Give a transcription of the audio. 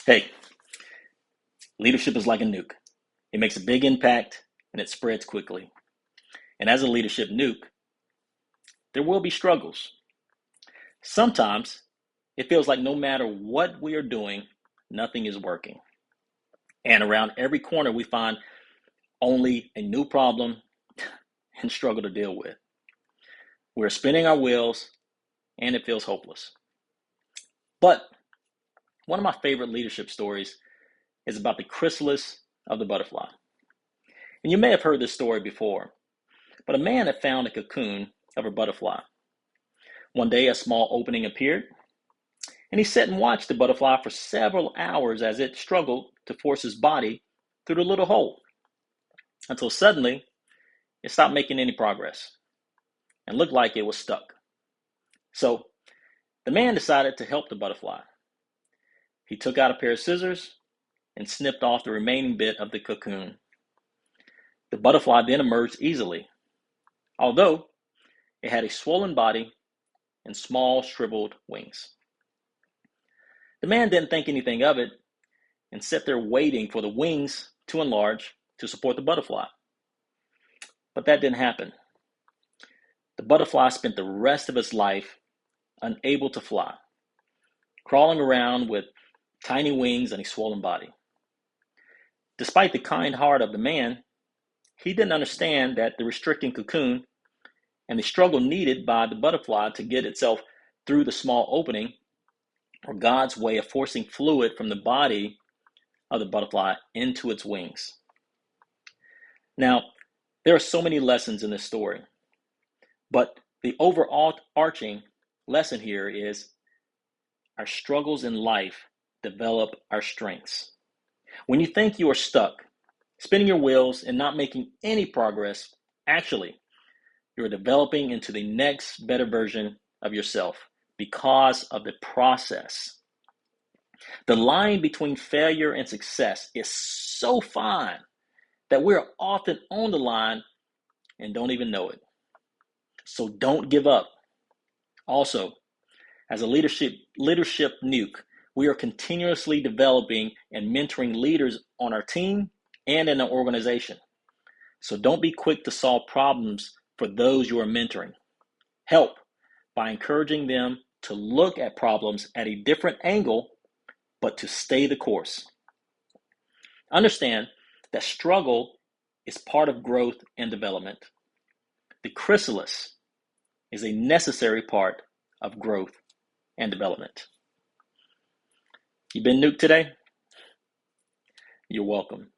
Hey, leadership is like a nuke. It makes a big impact and it spreads quickly. And as a leadership nuke, there will be struggles. Sometimes it feels like no matter what we are doing, nothing is working. And around every corner, we find only a new problem and struggle to deal with. We're spinning our wheels and it feels hopeless. But one of my favorite leadership stories is about the chrysalis of the butterfly. And you may have heard this story before, but a man had found a cocoon of a butterfly. One day, a small opening appeared, and he sat and watched the butterfly for several hours as it struggled to force his body through the little hole until suddenly it stopped making any progress and looked like it was stuck. So the man decided to help the butterfly. He took out a pair of scissors and snipped off the remaining bit of the cocoon. The butterfly then emerged easily, although it had a swollen body and small shriveled wings. The man didn't think anything of it and sat there waiting for the wings to enlarge to support the butterfly. But that didn't happen. The butterfly spent the rest of its life unable to fly, crawling around with tiny wings and a swollen body. Despite the kind heart of the man, he didn't understand that the restricting cocoon and the struggle needed by the butterfly to get itself through the small opening were God's way of forcing fluid from the body of the butterfly into its wings. Now, there are so many lessons in this story, but the overarching lesson here is our struggles in life develop our strengths. When you think you are stuck, spinning your wheels and not making any progress, actually, you're developing into the next better version of yourself because of the process. The line between failure and success is so fine that we're often on the line and don't even know it. So don't give up. Also, as a leadership nuke, we are continuously developing and mentoring leaders on our team and in our organization. So don't be quick to solve problems for those you are mentoring. Help by encouraging them to look at problems at a different angle, but to stay the course. Understand that struggle is part of growth and development. The chrysalis is a necessary part of growth and development. You been nuked today? You're welcome.